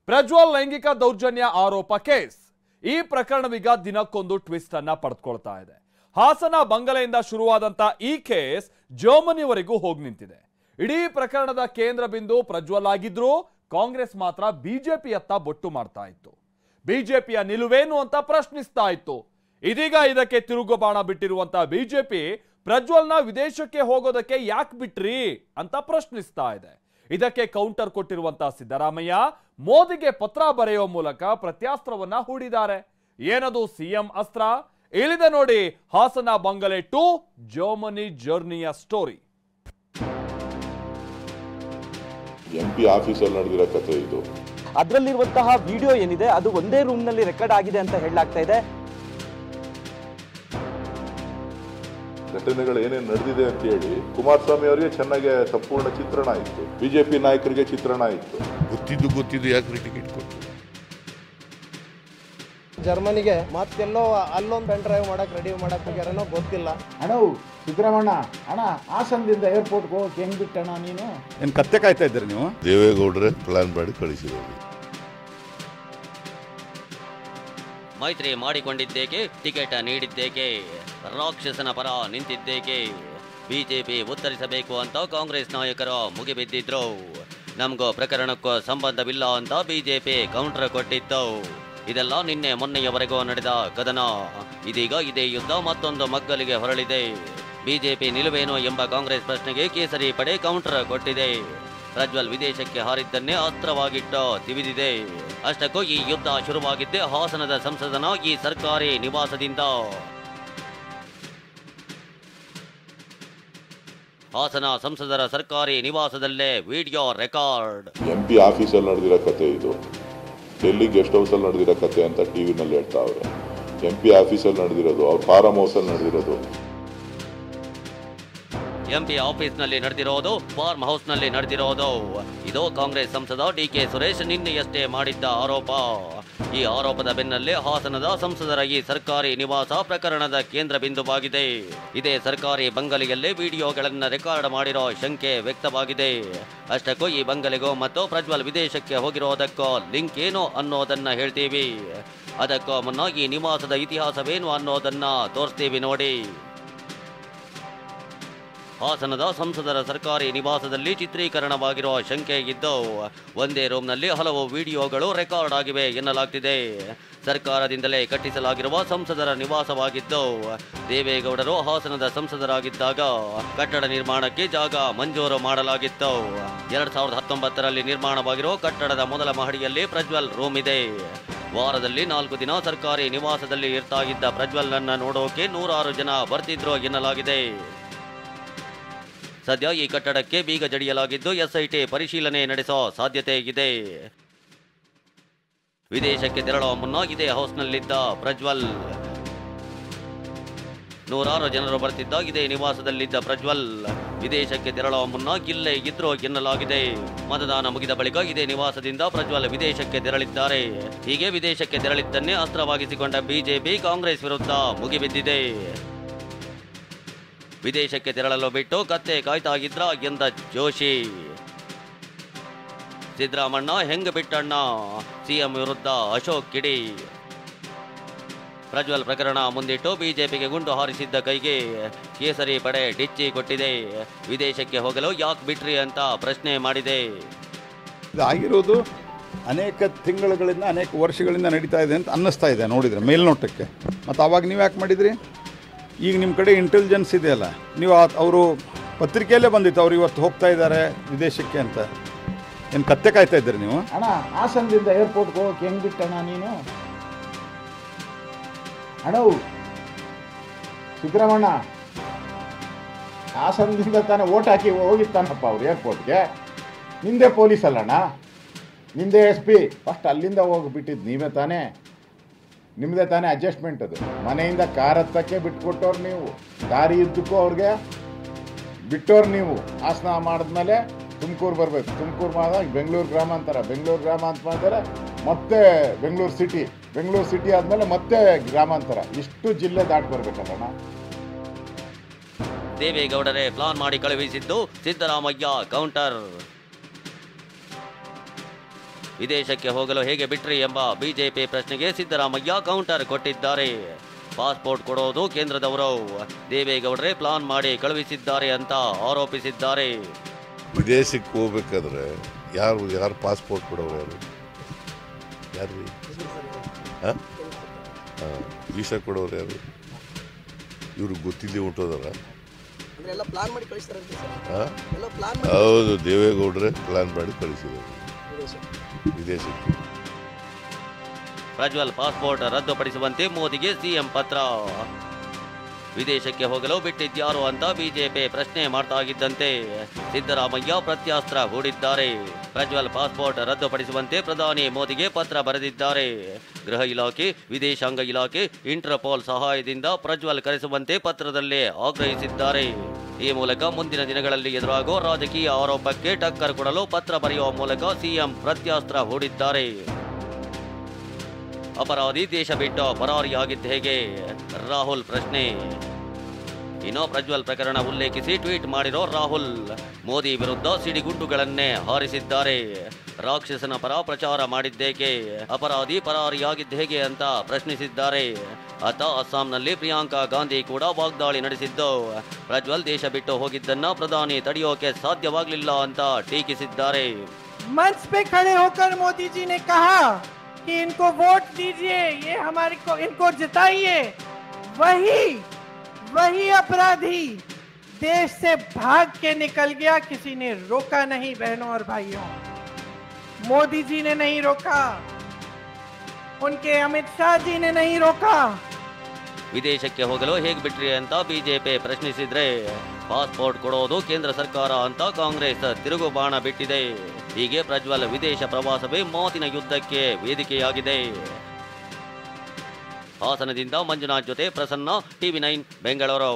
ಪ್ರಜ್ವಲ್ ಲೈಂಗಿಕ ದೌರ್ಜನ್ಯ ಆರೋಪ ಕೇಸ್ ಈ ಪ್ರಕರಣವೀಗ ದಿನಕ್ಕೊಂದು ಟ್ವಿಸ್ಟ್ ಅನ್ನ ಪಡೆದುಕೊಳ್ತಾ ಇದೆ. ಹಾಸನ ಬಂಗಲೆಯಿಂದ ಶುರುವಾದಂತ ಈ ಕೇಸ್ ಜರ್ಮನಿವರೆಗೂ ಹೋಗಿ ನಿಂತಿದೆ. ಇಡೀ ಪ್ರಕರಣದ ಕೇಂದ್ರ ಬಿಂದು ಪ್ರಜ್ವಲ್ ಆಗಿದ್ರು, ಕಾಂಗ್ರೆಸ್ ಮಾತ್ರ ಬಿಜೆಪಿಯತ್ತ ಬೊಟ್ಟು ಮಾಡ್ತಾ ಇತ್ತು. ಬಿಜೆಪಿಯ ನಿಲುವೇನು ಅಂತ ಪ್ರಶ್ನಿಸ್ತಾ ಇತ್ತು. ಇದೀಗ ಇದಕ್ಕೆ ತಿರುಗುಬಾಣ ಬಿಟ್ಟಿರುವಂತ ಬಿಜೆಪಿ ಪ್ರಜ್ವಲ್ನ ವಿದೇಶಕ್ಕೆ ಹೋಗೋದಕ್ಕೆ ಯಾಕೆ ಬಿಟ್ರಿ ಅಂತ ಪ್ರಶ್ನಿಸ್ತಾ ಇದೆ. ಇದಕ್ಕೆ ಕೌಂಟರ್ ಕೊಟ್ಟಿರುವಂತಹ ಸಿದ್ದರಾಮಯ್ಯ ಮೋದಿಗೆ ಪತ್ರ ಬರೆಯುವ ಮೂಲಕ ಪ್ರತ್ಯಾಸ್ತ್ರವನ್ನ ಹೂಡಿದ್ದಾರೆ. ಏನದು ಸಿಎಂ ಅಸ್ತ್ರ? ಇಳಿದೆ ನೋಡಿ ಹಾಸನ ಬಂಗಲೆ ಟು ಜರ್ಮನಿ ಜರ್ನಿಯ ಸ್ಟೋರಿ. ಎಂಪಿ ಆಫೀಸಲ್ಲಿ ನಡೆದಿರೋ ಕಥೆ ಇದು. ಅದರಲ್ಲಿರುವಂತಹ ವಿಡಿಯೋ ಏನಿದೆ ಅದು ಒಂದೇ ರೂಮ್ ನಲ್ಲಿ ರೆಕಾರ್ಡ್ ಆಗಿದೆ ಅಂತ ಹೇಳಲಾಗ್ತಾ ಇದೆ. ಘಟನೆಗಳು ಏನೇನು ನಡೆದಿದೆ ಅಂತ ಹೇಳಿ ಕುಮಾರಸ್ವಾಮಿ ಅವರಿಗೆ ಚೆನ್ನಾಗಿ ಸಂಪೂರ್ಣ ಚಿತ್ರಣ ಇತ್ತು, ಬಿಜೆಪಿ ನಾಯಕರಿಗೆ ಚಿತ್ರಣ ಇತ್ತು. ಗೊತ್ತಿದ್ದು ಯಾಕೆ ಟಿಕೆಟ್ ಕೊಟ್ಟು ಜರ್ಮನಿಗೆ ಮತ್ತೆಲ್ಲೋ ಅಲ್ಲೊಂದು ಪೆನ್ ಡ್ರೈವ್ ಮಾಡಕ್ ಹೋಗ್ಯಾರೇನೋ ಗೊತ್ತಿಲ್ಲ. ಅಣ್ಣ ಸಿದ್ದರಾಮಣ್ಣ ಅಣ್ಣ ಹಾಸನದಿಂದ ಏರ್ಪೋರ್ಟ್ಗೆ ಹೋಗಕ್ಕೆ ಹೆಂಗ್ ಬಿಟ್ಟಣ್ಣ ನೀನು? ಏನು ಕತ್ತೆ ಕಾಯ್ತಾ ಇದ್ದೀರಿ ನೀವು? ದೇವೇಗೌಡರೇ ಪ್ಲಾನ್ ಮಾಡಿ ಕಳಿಸಿರೋದು. ಮೈತ್ರಿ ಮಾಡಿಕೊಂಡಿದ್ದೇಕೆ, ಟಿಕೆಟ್ ನೀಡಿದ್ದೇಕೆ, ರಾಕ್ಷಸನ ಪರ ನಿಂತಿದ್ದೇಕೆ, ಬಿಜೆಪಿ ಉತ್ತರಿಸಬೇಕು ಅಂತ ಕಾಂಗ್ರೆಸ್ ನಾಯಕರು ಮುಗಿಬಿದ್ದಿದ್ರು. ನಮಗೂ ಪ್ರಕರಣಕ್ಕೂ ಸಂಬಂಧವಿಲ್ಲ ಅಂತ ಬಿಜೆಪಿ ಕೌಂಟರ್ ಕೊಟ್ಟಿತ್ತು. ಇದೆಲ್ಲ ನಿನ್ನೆ ಮೊನ್ನೆಯವರೆಗೂ ನಡೆದ ಕದನ. ಇದೀಗ ಇದೇ ಯುದ್ಧ ಮತ್ತೊಂದು ಮಗ್ಗಲಿಗೆ ಹೊರಳಿದೆ. ಬಿಜೆಪಿ ನಿಲುವೇನು ಎಂಬ ಕಾಂಗ್ರೆಸ್ ಪ್ರಶ್ನೆಗೆ ಕೇಸರಿ ಪಡೆ ಕೌಂಟರ್ ಕೊಟ್ಟಿದೆ. ಪ್ರಜ್ವಲ್ ವಿದೇಶಕ್ಕೆ ಹಾರಿದ್ದನ್ನೇ ಅಸ್ತ್ರವಾಗಿಟ್ಟು ತಿವಿದಿದೆ. ಅಷ್ಟಕ್ಕೂ ಈ ಯುದ್ಧ ಶುರುವಾಗಿದ್ದೇ ಹಾಸನದ ಸಂಸದನ ಈ ಸರ್ಕಾರಿ ನಿವಾಸದಿಂದ. ಹಾಸನ ಸಂಸದರ ಸರ್ಕಾರಿ ನಿವಾಸದಲ್ಲೇ ವಿಡಿಯೋ ರೆಕಾರ್ಡ್. ಎಂಪಿ ಆಫೀಸಲ್ಲಿ ನಡೆದಿರೋ ಕಥೆ ಇದು. ಡೆಲ್ಲಿ ಗೆಸ್ಟ್ ಹೌಸಲ್ಲಿ ನಡೆದಿರೋ ಕಥೆ ಅಂತ ಟಿವಿನಲ್ಲಿ ಹೇಳ್ತಾವ್ರೆ. ಎಂಪಿ ಆಫೀಸಲ್ಲಿ ನಡೆದಿರೋದು, ಅವ್ರ ಫಾರ್ಮ್ ಹೌಸಲ್ಲಿ ನಡೆದಿರೋದು. ಎಂಪಿ ಆಫೀಸ್ನಲ್ಲಿ ನಡೆದಿರೋದು, ಫಾರ್ಮ್ ಹೌಸ್ನಲ್ಲಿ ನಡೆದಿರೋದು. ಇದು ಕಾಂಗ್ರೆಸ್ ಸಂಸದ ಡಿಕೆ ಸುರೇಶ್ ನಿನ್ನೆಯಷ್ಟೇ ಮಾಡಿದ್ದ ಆರೋಪ. ಈ ಆರೋಪದ ಬೆನ್ನಲ್ಲೇ ಹಾಸನದ ಸಂಸದರ ಈ ಸರ್ಕಾರಿ ನಿವಾಸ ಪ್ರಕರಣದ ಕೇಂದ್ರ ಬಿಂದುವಾಗಿದೆ. ಇದೇ ಸರ್ಕಾರಿ ಬಂಗಲೆಯಲ್ಲೇ ವಿಡಿಯೋಗಳನ್ನು ರೆಕಾರ್ಡ್ ಮಾಡಿರೋ ಶಂಕೆ ವ್ಯಕ್ತವಾಗಿದೆ. ಅಷ್ಟಕ್ಕೂ ಈ ಬಂಗಲೆಗೂ ಮತ್ತು ಪ್ರಜ್ವಲ್ ವಿದೇಶಕ್ಕೆ ಹೋಗಿರೋದಕ್ಕೂ ಲಿಂಕ್ ಏನು ಅನ್ನೋದನ್ನ ಹೇಳ್ತೀವಿ. ಅದಕ್ಕೂ ಮುನ್ನ ಈ ನಿವಾಸದ ಇತಿಹಾಸವೇನು ಅನ್ನೋದನ್ನ ತೋರಿಸ್ತೀವಿ ನೋಡಿ. ಹಾಸನದ ಸಂಸದರ ಸರ್ಕಾರಿ ನಿವಾಸದಲ್ಲಿ ಚಿತ್ರೀಕರಣವಾಗಿರುವ ಶಂಕೆ ಇದ್ದು, ಒಂದೇ ರೂಮ್ನಲ್ಲಿ ಹಲವು ವಿಡಿಯೋಗಳು ರೆಕಾರ್ಡ್ ಆಗಿವೆ ಎನ್ನಲಾಗ್ತಿದೆ. ಸರ್ಕಾರದಿಂದಲೇ ಕಟ್ಟಿಸಲಾಗಿರುವ ಸಂಸದರ ನಿವಾಸವಾಗಿದ್ದು, ದೇವೇಗೌಡರು ಹಾಸನದ ಸಂಸದರಾಗಿದ್ದಾಗ ಕಟ್ಟಡ ನಿರ್ಮಾಣಕ್ಕೆ ಜಾಗ ಮಂಜೂರು ಮಾಡಲಾಗಿತ್ತು. 2019ರಲ್ಲಿ ನಿರ್ಮಾಣವಾಗಿರೋ ಕಟ್ಟಡದ ಮೊದಲ ಮಹಡಿಯಲ್ಲಿ ಪ್ರಜ್ವಲ್ ರೂಮ್ ಇದೆ. ವಾರದಲ್ಲಿ 4 ದಿನ ಸರ್ಕಾರಿ ನಿವಾಸದಲ್ಲಿ ಇರ್ತಾ ಇದ್ದ ಪ್ರಜ್ವಲ್ನನ್ನ ನೋಡೋಕೆ 100 ಜನ ಬರ್ತಿದ್ರು ಎನ್ನಲಾಗಿದೆ. ಸದ್ಯ ಈ ಕಟ್ಟಡಕ್ಕೆ ಬೀಗ ಜಡಿಯಲಾಗಿದ್ದು ಎಸ್ಐಟಿ ಪರಿಶೀಲನೆ ನಡೆಸೋ ಸಾಧ್ಯತೆ ಇದೆ. ವಿದೇಶಕ್ಕೆ ತೆರಳುವ ಮುನ್ನ ಇದೇ ಹೌಸ್ನಲ್ಲಿದ್ದ ಪ್ರಜ್ವಲ್. 100 ಜನರು ಬರ್ತಿದ್ದ ಇದೇ ನಿವಾಸದಲ್ಲಿದ್ದ ಪ್ರಜ್ವಲ್ ವಿದೇಶಕ್ಕೆ ತೆರಳುವ ಮುನ್ನ ಇಲ್ಲೇ ಇದ್ರು ಎನ್ನಲಾಗಿದೆ. ಮತದಾನ ಮುಗಿದ ಬಳಿಕ ಇದೇ ನಿವಾಸದಿಂದ ಪ್ರಜ್ವಲ್ ವಿದೇಶಕ್ಕೆ ತೆರಳಿದ್ದಾರೆ. ಹೀಗೆ ವಿದೇಶಕ್ಕೆ ತೆರಳಿದ್ದನ್ನೇ ಅಸ್ತ್ರವಾಗಿಸಿಕೊಂಡ ಬಿಜೆಪಿ ಕಾಂಗ್ರೆಸ್ ವಿರುದ್ಧ ಮುಗಿಬಿದ್ದಿದೆ. ವಿದೇಶಕ್ಕೆ ತೆರಳಲು ಬಿಟ್ಟು ಕತ್ತೆ ಕಾಯ್ತಾ ಇದ್ರ ಎಂದ ಜೋಶಿ. ಸಿದ್ದರಾಮಣ್ಣ ಹೆಂಗ ಬಿಟ್ಟಣ್ಣ, ಸಿಎಂ ವಿರುದ್ಧ ಅಶೋಕ್ ಕಿಡಿ. ಪ್ರಜ್ವಲ್ ಪ್ರಕರಣ ಮುಂದಿಟ್ಟು ಬಿಜೆಪಿಗೆ ಗುಂಡು ಹಾರಿಸಿದ್ದ ಕೈಗೆ ಕೇಸರಿ ಪಡೆ ಡಿಚ್ಚಿ ಕೊಟ್ಟಿದೆ. ವಿದೇಶಕ್ಕೆ ಹೋಗಲು ಯಾಕೆ ಬಿಟ್ರಿ ಅಂತ ಪ್ರಶ್ನೆ ಮಾಡಿದೆ. ಇದಾಗಿರೋದು ಅನೇಕ ತಿಂಗಳುಗಳಿಂದ, ಅನೇಕ ವರ್ಷಗಳಿಂದ ನಡೀತಾ ಇದೆ ಅಂತ ಅನ್ನಿಸ್ತಾ ಇದೆ ನೋಡಿದರೆ ಮೇಲ್ನೋಟಕ್ಕೆ. ಮತ್ತು ಆವಾಗ ನೀವು ಯಾಕೆ ಮಾಡಿದ್ರಿ? ಈಗ ನಿಮ್ಮ ಕಡೆ ಇಂಟೆಲಿಜೆನ್ಸ್ ಇದೆಯಲ್ಲ, ನೀವು ಅವರು ಪತ್ರಿಕೆಯಲ್ಲೇ ಬಂದಿತ್ತು ಅವ್ರು ಇವತ್ತು ಹೋಗ್ತಾ ಇದ್ದಾರೆ ವಿದೇಶಕ್ಕೆ ಅಂತ. ಏನು ಕತ್ತೆ ಕಾಯ್ತಾ ಇದ್ದೀರಿ ನೀವು? ಅಣ್ಣ ಹಾಸನದಿಂದ ಏರ್ಪೋರ್ಟ್ಗೆ ಹೋಗಕ್ಕೆ ಹೆಂಗ್ ಬಿಟ್ಟಣ್ಣ ನೀನು? ಅಣ್ಣ ಸಿದ್ದರಾಮಣ್ಣ ಹಾಸನದಿಂದ ತಾನೇ ಓಟ್ ಹಾಕಿ ಹೋಗಿತ್ತಾನಪ್ಪ ಅವ್ರು ಏರ್ಪೋರ್ಟ್ಗೆ. ನಿಂದೇ ಪೊಲೀಸ್ ಅಲ್ಲಣ್ಣ, ನಿಂದೇ SP. ಫಸ್ಟ್ ಅಲ್ಲಿಂದ ಹೋಗಿಬಿಟ್ಟಿದ್ದು ನೀವೇ ತಾನೇ, ನಿಮ್ಮದೇ ತಾನೇ ಅಡ್ಜಸ್ಟ್ಮೆಂಟ್. ಅದು ಮನೆಯಿಂದ ಕಾರ್ ಹತ್ತಕ್ಕೆ ಬಿಟ್ಕೊಟ್ಟವ್ರು ನೀವು, ದಾರಿ ಇದ್ದಕ್ಕೂ ಅವ್ರಿಗೆ ಬಿಟ್ಟವ್ರು ನೀವು. ಹಾಸನ ಮಾಡಿದ್ಮೇಲೆ ತುಮಕೂರು ಬರಬೇಕು, ತುಮಕೂರು ಮಾಡಿದಾಗ ಬೆಂಗಳೂರು ಗ್ರಾಮಾಂತರ, ಬೆಂಗಳೂರು ಗ್ರಾಮಾಂತರ ಮತ್ತೆ ಬೆಂಗಳೂರು ಸಿಟಿ ಆದಮೇಲೆ ಮತ್ತೆ ಗ್ರಾಮಾಂತರ. ಇಷ್ಟು ಜಿಲ್ಲೆ ದಾಟಿ ಬರ್ಬೇಕಲ್ಲಣ್ಣ. ದೇವೇಗೌಡರೇ ಪ್ಲಾನ್ ಮಾಡಿ ಕಳುಹಿಸಿದ್ದು, ಸಿದ್ದರಾಮಯ್ಯ ಕೌಂಟರ್. ವಿದೇಶಕ್ಕೆ ಹೋಗಲು ಹೇಗೆ ಬಿಟ್ರಿ ಎಂಬ ಬಿಜೆಪಿ ಪ್ರಶ್ನೆಗೆ ಸಿದ್ದರಾಮಯ್ಯ ಕೌಂಟರ್ ಕೊಟ್ಟಿದ್ದಾರೆ. ಪಾಸ್ಪೋರ್ಟ್ ಕೊಡೋದು ಕೇಂದ್ರದವರು, ದೇವೇಗೌಡರೇ ಪ್ಲಾನ್ ಮಾಡಿ ಕಳುಹಿಸಿದ್ದಾರೆ ಅಂತ ಆರೋಪಿಸಿದ್ದಾರೆ. ವಿದೇಶಕ್ಕೆ ಹೋಗ್ಬೇಕಾದ್ರೆ ಯಾರು ಪಾಸ್ಪೋರ್ಟ್ ಕೊಡೋರು ಯಾರು ವೀಸಾ ಕೊಡೋರು ಯಾರು? ಇವ್ರಿಗೆ ಗೊತ್ತಿಲ್ಲದೆ ಹೊಂಟೋದಾರ? ಹೌದು, ದೇವೇಗೌಡರೇ ಪ್ಲಾನ್ ಮಾಡಿ ಕಳಿಸಿದರು ವಿದೇಶಕ್ಕೆ. ಪ್ರಜ್ವಲ್ ಪಾಸ್ಪೋರ್ಟ್ ರದ್ದುಪಡಿಸುವಂತೆ ಮೋದಿಗೆ ಸಿಎಂ ಪತ್ರ. ವಿದೇಶಕ್ಕೆ ಹೋಗಲು ಬಿಟ್ಟಿದ್ಯಾರು ಅಂತ ಬಿಜೆಪಿ ಪ್ರಶ್ನೆ ಮಾಡ್ತಾ ಇದ್ದಂತೆ ಸಿದ್ದರಾಮಯ್ಯ ಪ್ರತ್ಯಾಸ್ತ್ರ ಹೂಡಿದ್ದಾರೆ. ಪ್ರಜ್ವಲ್ ಪಾಸ್ಪೋರ್ಟ್ ರದ್ದುಪಡಿಸುವಂತೆ ಪ್ರಧಾನಿ ಮೋದಿಗೆ ಪತ್ರ ಬರೆದಿದ್ದಾರೆ. ಗೃಹ ಇಲಾಖೆ, ವಿದೇಶಾಂಗ ಇಲಾಖೆ, ಇಂಟರ್ಪೋಲ್ ಸಹಾಯದಿಂದ ಪ್ರಜ್ವಲ್ ಕರೆಸುವಂತೆ ಪತ್ರದಲ್ಲಿ ಆಗ್ರಹಿಸಿದ್ದಾರೆ. ಈ ಮೂಲಕ ಮುಂದಿನ ದಿನಗಳಲ್ಲಿ ಎದುರಾಗುವ ರಾಜಕೀಯ ಆರೋಪಕ್ಕೆ ಟಕ್ಕರ್ ಕೊಡಲು ಪತ್ರ ಬರೆಯುವ ಮೂಲಕ ಸಿಎಂ ಪ್ರತ್ಯಾಸ್ತ್ರ ಹೂಡಿದ್ದಾರೆ. ಅಪರಾಧಿ ದೇಶ ಬಿಟ್ಟು ಪರಾರಿಯಾಗಿದ್ದು ಹೇಗೆ? ರಾಹುಲ್ ಪ್ರಶ್ನೆ. ಇನ್ನು ಪ್ರಜ್ವಲ್ ಪ್ರಕರಣ ಉಲ್ಲೇಖಿಸಿ ಟ್ವೀಟ್ ಮಾಡಿರೋ ರಾಹುಲ್, ಮೋದಿ ವಿರುದ್ಧ ಸಿಡಿಗುಂಡುಗಳನ್ನೇ ಹಾರಿಸಿದ್ದಾರೆ. ರಾಕ್ಷಸನ ಪರ ಪ್ರಚಾರ ಮಾಡಿದ್ದೇಕೆ? ಅಪರಾಧಿ ಪರಾರಿಯಾಗಿದ್ದು ಹೇಗೆ ಅಂತ ಪ್ರಶ್ನಿಸಿದ್ದಾರೆ. ಅತ್ತ ಅಸ್ಸಾಂನಲ್ಲಿ ಪ್ರಿಯಾಂಕಾ ಗಾಂಧಿ ಕೂಡ ವಾಗ್ದಾಳಿ ನಡೆಸಿದ್ದು, ಪ್ರಜ್ವಲ್ ದೇಶ ಬಿಟ್ಟು ಹೋಗಿದ್ದನ್ನ ಪ್ರಧಾನಿ ತಡೆಯೋಕೆ ಸಾಧ್ಯವಾಗಲಿಲ್ಲ ಅಂತ ಟೀಕಿಸಿದ್ದಾರೆ. मंच पे खड़े होकर मोदी जी ने कहा कि इनको वोट दीजिए, ये हमारे को इनको जिताइए. वही अपराधी देश से भाग के निकल गया. किसी ने रोका नहीं बहनों और भाइयों, मोदी जी ने नहीं रोका, उनके अमित शाह जी ने नहीं रोका. ವಿದೇಶಕ್ಕೆ ಹೋಗಲು ಹೇಗೆ ಬಿಟ್ರಿ ಅಂತ ಬಿಜೆಪಿ ಪ್ರಶ್ನಿಸಿದ್ರೆ ಪಾಸ್ಪೋರ್ಟ್ ಕೊಡೋದು ಕೇಂದ್ರ ಸರ್ಕಾರ ಅಂತ ಕಾಂಗ್ರೆಸ್ ತಿರುಗು ಬಾಣ ಬಿಟ್ಟಿದೆ. ಹೀಗೆ ಪ್ರಜ್ವಲ್ ವಿದೇಶ ಪ್ರವಾಸವೇ ಮಾತಿನ ಯುದ್ಧಕ್ಕೆ ವೇದಿಕೆಯಾಗಿದೆ. ಹಾಸನದಿಂದ ಮಂಜುನಾಥ್ ಜೊತೆ ಪ್ರಸನ್ನ, ಟಿವಿ9 ಬೆಂಗಳೂರು.